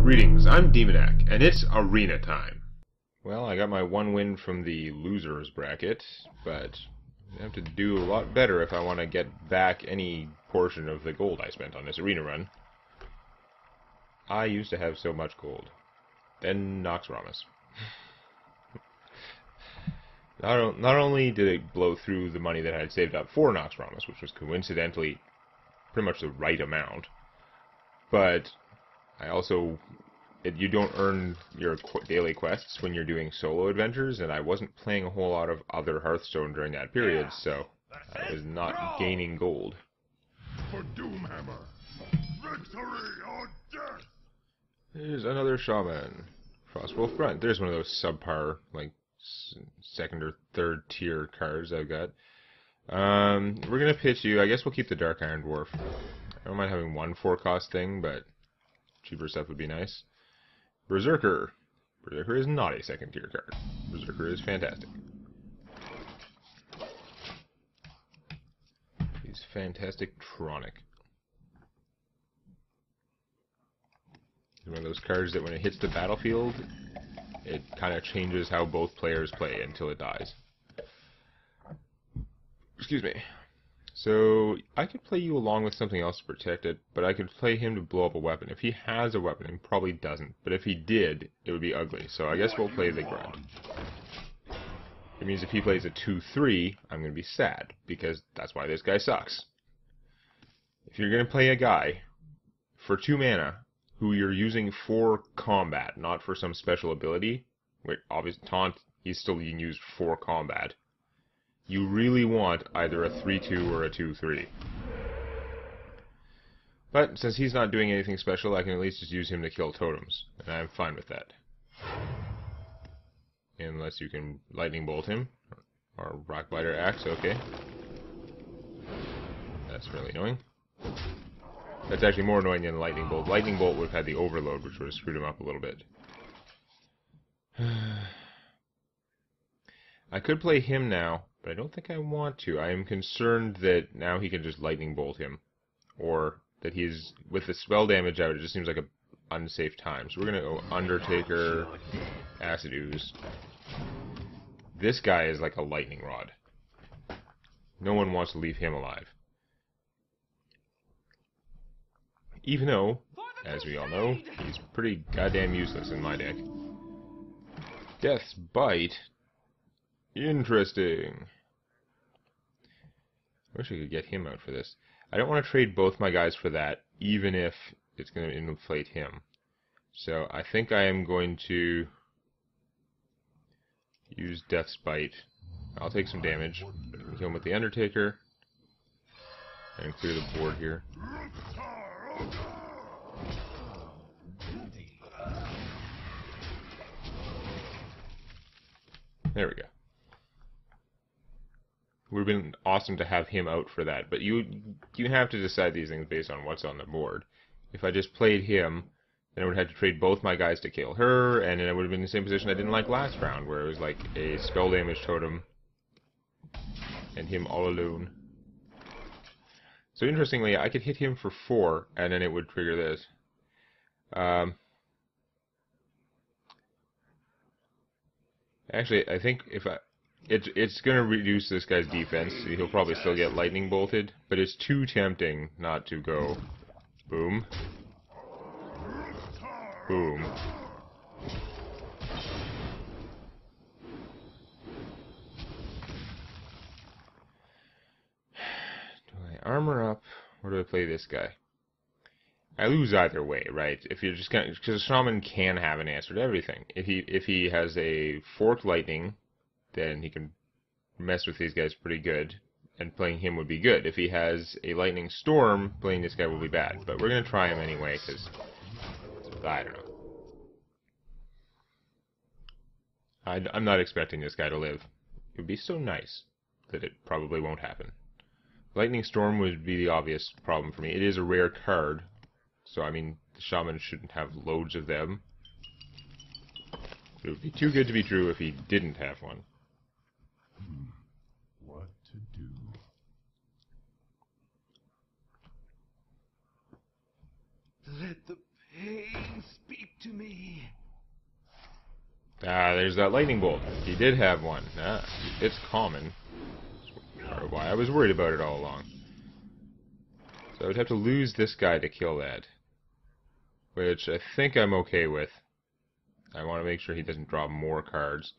Greetings, I'm Demonac, and it's arena time. Well, I got my one win from the losers bracket, but I have to do a lot better if I want to get back any portion of the gold I spent on this arena run. I used to have so much gold. Then Nox Ramus. Not only did it blow through the money that I had saved up for Nox Ramus, which was coincidentally pretty much the right amount, but I also... you don't earn your daily quests when you're doing solo adventures, and I wasn't playing a whole lot of other Hearthstone during that period, so I was not gaining gold. For Doomhammer, victory or death! There's another Shaman. Frostwolf Grunt. There's one of those subpar, like, second or third tier cards I've got. We're gonna pitch you. I guess we'll keep the Dark Iron Dwarf. I don't mind having one 4-cost thing, but cheaper stuff would be nice. Berserker. Berserker is not a second tier card. Berserker is fantastic. He's fantastic-tronic. He's one of those cards that when it hits the battlefield, it kind of changes how both players play until it dies. Excuse me. So, I could play you along with something else to protect it, but I could play him to blow up a weapon. If he has a weapon, he probably doesn't, but if he did, it would be ugly. So I guess we'll play the Grunt. It means if he plays a 2-3, I'm going to be sad, because that's why this guy sucks. If you're going to play a guy for 2 mana, who you're using for combat, not for some special ability, wait, obviously Taunt, he's still being used for combat, you really want either a 3-2 or a 2-3. But since he's not doing anything special, I can at least just use him to kill totems, and I'm fine with that. Unless you can Lightning Bolt him, or Rockbiter Axe, okay. That's really annoying. That's actually more annoying than Lightning Bolt. Lightning Bolt would have had the Overload, which would have screwed him up a little bit. I could play him now, but I don't think I want to. I am concerned that now he can just Lightning Bolt him. Or that he's, with the spell damage out, it just seems like an unsafe time. So we're going to go Undertaker, Acid Ooze. This guy is like a lightning rod. No one wants to leave him alive. Even though, as we all know, he's pretty goddamn useless in my deck. Death's Bite? Interesting. I wish I could get him out for this. I don't want to trade both my guys for that, even if it's going to inflate him. So I think I am going to use Death's Bite. I'll take some damage, kill him with the Undertaker, and clear the board here. There we go. It would have been awesome to have him out for that, but you have to decide these things based on what's on the board. If I just played him, then I would have to trade both my guys to kill her, and then I would have been in the same position I didn't like last round, where it was like a spell damage totem, and him all alone. So interestingly, I could hit him for 4, and then it would trigger this. Actually, I think if I... It's going to reduce this guy's defense. He'll probably still get lightning bolted, but it's too tempting not to go boom, boom. Do I armor up, or do I play this guy? I lose either way, right? If you're just gonna, because a Shaman can have an answer to everything. If he has a forked lightning, then he can mess with these guys pretty good, and playing him would be good. If he has a lightning storm, playing this guy will be bad. But we're going to try him anyway, because, I don't know. I'm not expecting this guy to live. It would be so nice that it probably won't happen. Lightning storm would be the obvious problem for me. It is a rare card, so I mean, the Shaman shouldn't have loads of them. It would be too good to be true if he didn't have one. What to do? Let the pain speak Ah, there's that lightning bolt. He did have one. Ah, it's common. That's part of why I was worried about it all along. So I would have to lose this guy to kill that. Which I think I'm okay with. I want to make sure he doesn't draw more cards.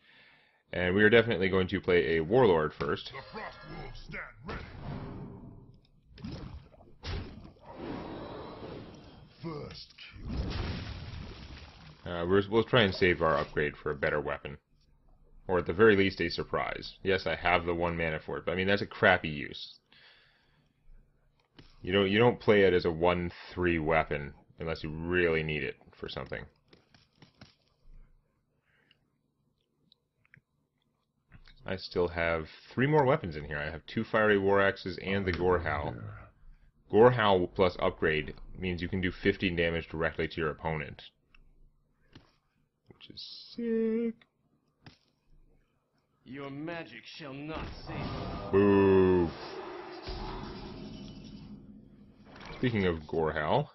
And we are definitely going to play a Warlord first. The Frost Wolves stand ready. First kill. We'll try and save our upgrade for a better weapon. Or at the very least a surprise. Yes, I have the 1 mana for it, but I mean that's a crappy use. You don't play it as a 1/3 weapon unless you really need it for something. I still have 3 more weapons in here. I have 2 Fiery War Axes and the Gorehowl. Gorehowl plus upgrade means you can do 15 damage directly to your opponent. Which is sick. Your magic shall not save. Boo. Speaking of Gorehowl,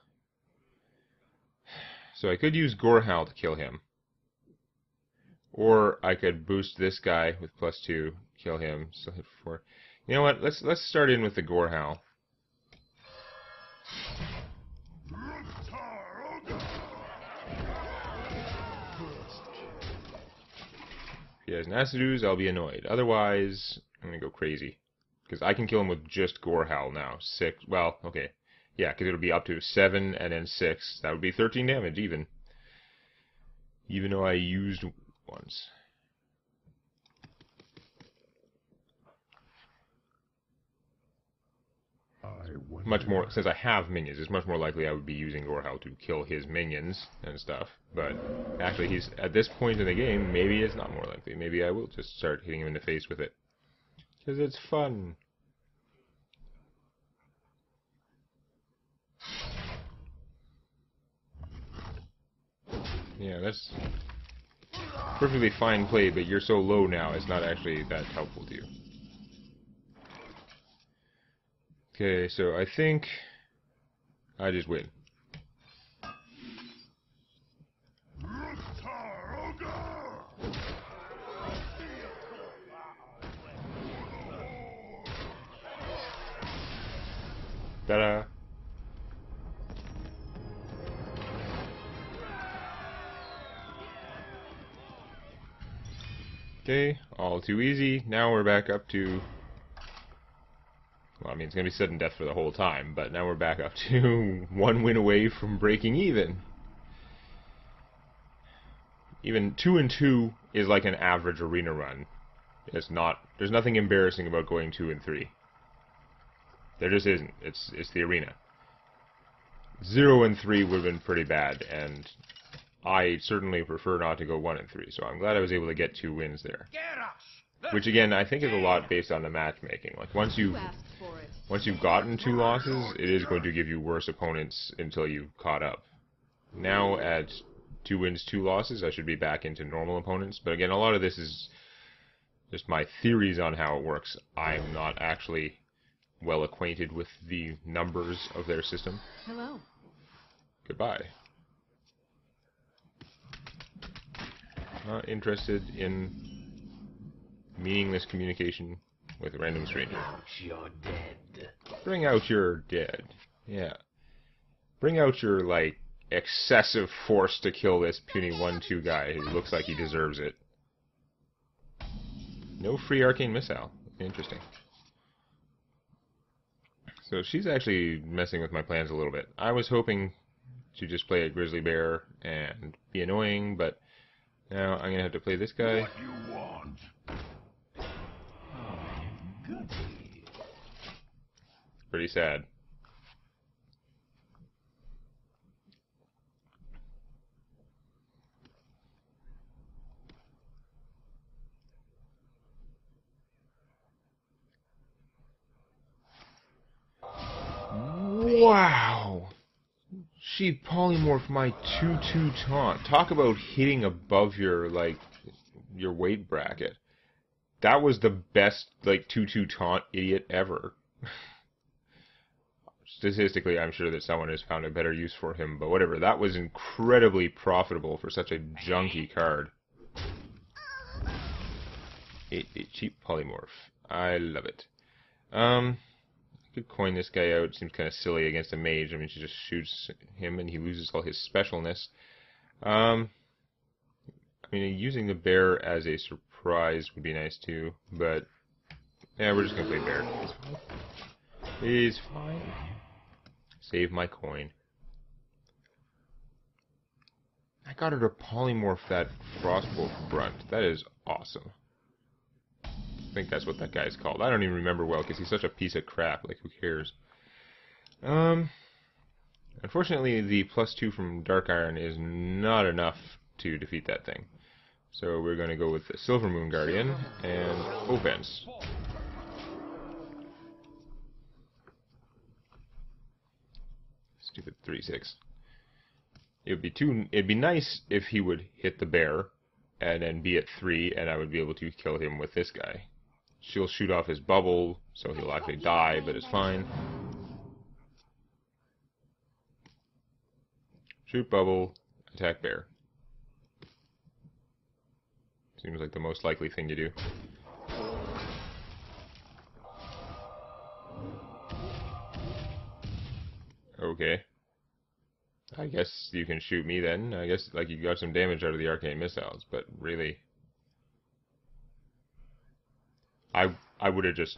so I could use Gorehowl to kill him. Or I could boost this guy with +2, kill him, still hit 4. You know what? Let's start in with the Gorehowl. If he has Nasidu's, I'll be annoyed. Otherwise, I'm gonna go crazy. Because I can kill him with just Gorehowl now. 6, well, okay. Yeah, because it'll be up to 7 and then 6. That would be 13 damage even. Even though I used once. Much more, since I have minions, it's much more likely I would be using Gorehowl to kill his minions and stuff. But actually, he's at this point in the game, maybe it's not more likely. Maybe I will just start hitting him in the face with it. Because it's fun. Yeah, that's perfectly fine play, but you're so low now, it's not actually that helpful to you. Okay, so I think I just win. Ta-da! Okay, all too easy. Now we're back up to... Well, I mean, it's going to be sudden death for the whole time, but now we're back up to 1 win away from breaking even. Even 2-2 is like an average arena run. It's not... There's nothing embarrassing about going 2-3. There just isn't. It's the arena. 0-3 would have been pretty bad, and I certainly prefer not to go 1-3, so I'm glad I was able to get 2 wins there. Which again, I think is a lot based on the matchmaking. Like once you've gotten 2 losses, it is going to give you worse opponents until you've caught up. Now at 2 wins, 2 losses, I should be back into normal opponents. But again, a lot of this is just my theories on how it works. I'm not actually well acquainted with the numbers of their system. Hello. Goodbye. Not interested in meaningless communication with a random stranger. You're dead. Bring out your dead. Yeah. Bring out your, like, excessive force to kill this puny 1/2 guy who looks like he deserves it. No free arcane missile. Interesting. So she's actually messing with my plans a little bit. I was hoping to just play a grizzly bear and be annoying, but now I'm gonna have to play this guy. What you want? Pretty sad. Wow! She polymorphed my 2/2 taunt. Talk about hitting above your, like, your weight bracket. That was the best, like, 2/2 taunt idiot ever. Statistically, I'm sure that someone has found a better use for him, but whatever. That was incredibly profitable for such a junky card. 8 cheap polymorph. I love it. I could coin this guy out. Seems kind of silly against a mage. I mean, she just shoots him and he loses all his specialness. I mean, using the bear as a surprise would be nice too, but yeah, we're just gonna play bear. He's fine. He's fine. Save my coin. I got her to polymorph that Frostbolt grunt. That is awesome. I think that's what that guy's called. I don't even remember well because he's such a piece of crap. Like, who cares? Unfortunately, the +2 from Dark Iron is not enough to defeat that thing. So we're going to go with the Silver Moon Guardian and offense. Stupid 3/6. It'd be nice if he would hit the bear and then be at 3 and I would be able to kill him with this guy. She'll shoot off his bubble, so he'll actually die, but it's fine. Shoot bubble, attack bear. Seems like the most likely thing to do. Okay. I guess you can shoot me then. I guess like you got some damage out of the arcane missiles, but really, I would have just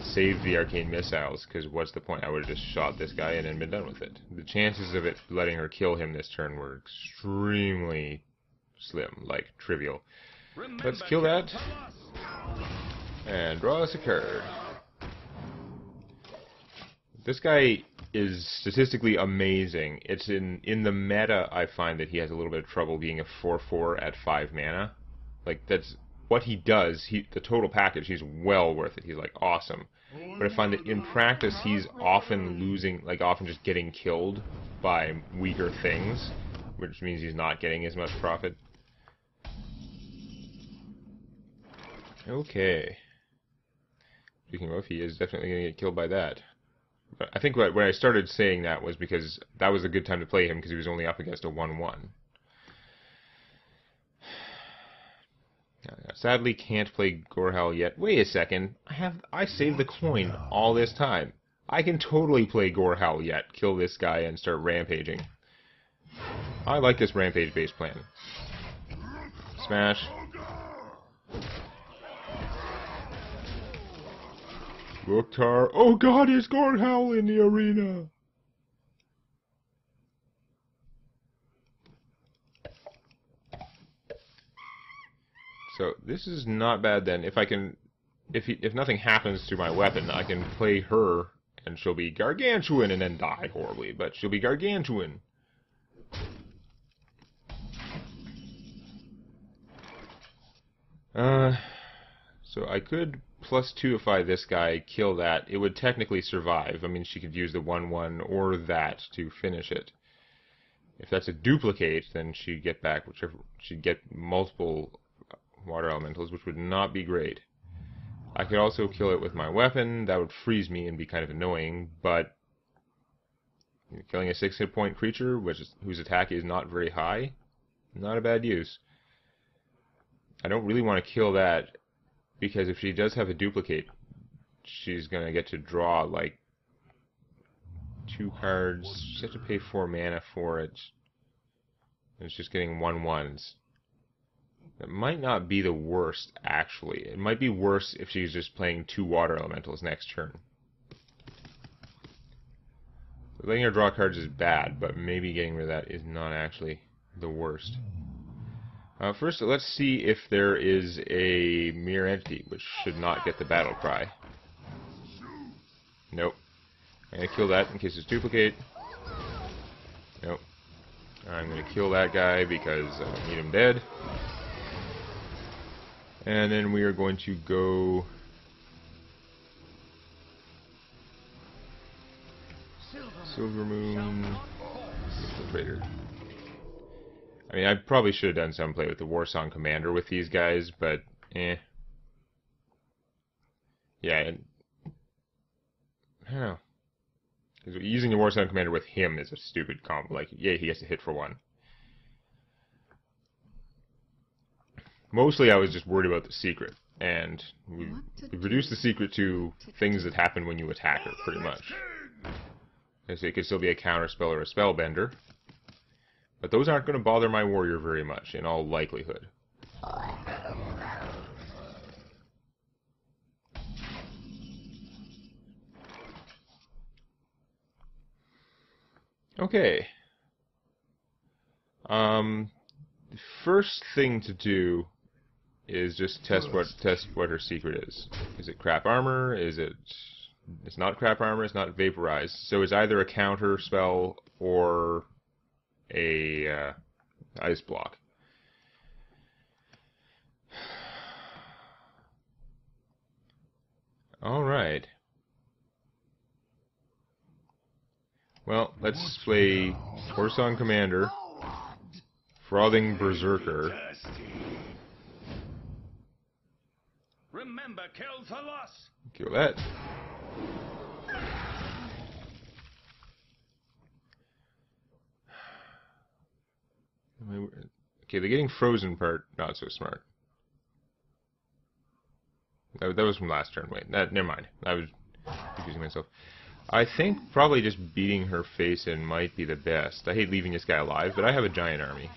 saved the arcane missiles, because what's the point? I would have just shot this guy and then been done with it. The chances of it letting her kill him this turn were extremely slim, like trivial. Let's kill that and draw us a card. This guy is statistically amazing. It's in the meta I find that he has a little bit of trouble being a 4/4 at 5 mana. Like, that's what he does. The total package, he's well worth it. He's like awesome. But I find that in practice he's often losing, like often just getting killed by weaker things, which means he's not getting as much profit. Okay. Speaking of, he is definitely going to get killed by that. But I think when I started saying that was because that was a good time to play him because he was only up against a 1/1. Sadly, can't play Gorehowl yet. Wait a second. I saved the coin all this time. I can totally play Gorehowl yet. Kill this guy and start rampaging. I like this rampage-based plan. Smash. Mukhtar. Oh god, it's Gorehowl in the arena! So this is not bad then. If nothing happens to my weapon, I can play her and she'll be gargantuan and then die horribly, but she'll be gargantuan. So I could +2ify this guy, kill that. It would technically survive. I mean, she could use the 1/1 or that to finish it. If that's a duplicate, then she'd get back whichever. She'd get multiple water elementals, which would not be great. I could also kill it with my weapon. That would freeze me and be kind of annoying, but killing a 6 hit point creature whose attack is not very high, not a bad use. I don't really want to kill that, because if she does have a duplicate, she's going to get to draw like 2 cards. She's have to pay 4 mana for it. And it's just getting 1/1s. That might not be the worst, actually. It might be worse if she's just playing 2 water elementals next turn. So letting her draw cards is bad, but maybe getting rid of that is not actually the worst. First, let's see if there is a mirror entity, which should not get the battle cry. Nope. I'm going to kill that in case it's duplicate. Nope. I'm going to kill that guy because I need him dead. And then we are going to go Silver Moon Infiltrator. I mean, I probably should have done some play with the Warsong Commander with these guys, but eh. Yeah, and I don't know. Because using the Warsong Commander with him is a stupid combo. Like, yeah, he has to hit for 1. Mostly I was just worried about the secret, and we've reduced the secret to things that happen when you attack her, pretty much. So it could still be a counterspell or a spellbender, but those aren't going to bother my warrior very much, in all likelihood. Okay. The first thing to do is just test what her secret is. Is it crap armor? Is it... It's not crap armor, it's not vaporized. So it's either a counter spell or a ice block. Alright. Well, let's play Hearthstone Commander, Frothing Berserker. Remember, kill for loss. Kill that. Okay, the getting frozen part, not so smart. That was from last turn. Wait, never mind. I was confusing myself. I think probably just beating her face in might be the best. I hate leaving this guy alive, but I have a giant army.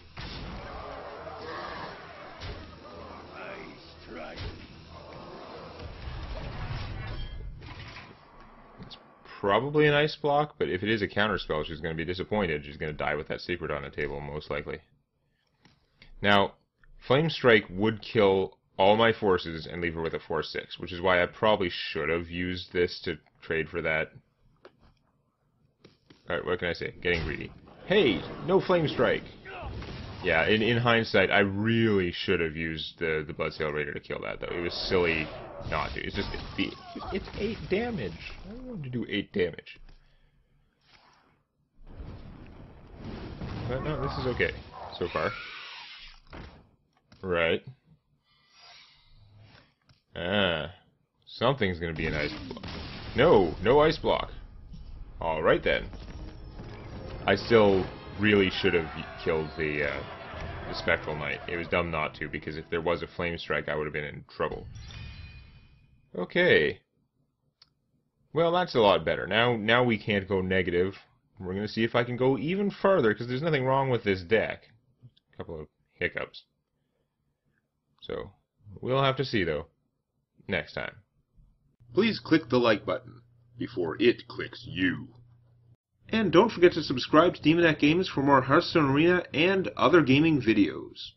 It's probably an ice block, but if it is a counterspell, she's going to be disappointed. She's going to die with that secret on the table, most likely. Now, Flame Strike would kill all my forces and leave her with a 4/6, which is why I probably should have used this to trade for that. Alright, what can I say? Getting greedy. Hey! No Flame Strike! Yeah, in hindsight, I really should have used the Bloodsail Raider to kill that, though. It was silly not to. It's just... It's 8 damage. I don't want to do 8 damage. But no, this is okay so far. Right. Ah. Something's gonna be an ice block. No! No ice block! Alright then. I still really should have killed the Spectral Knight. It was dumb not to, because if there was a Flame Strike, I would have been in trouble. Okay. Well, that's a lot better. Now we can't go negative. We're going to see if I can go even further, because there's nothing wrong with this deck. A couple of hiccups. So, we'll have to see, though, next time. Please click the like button before it clicks you. And don't forget to subscribe to Demonac Games for more Hearthstone Arena and other gaming videos.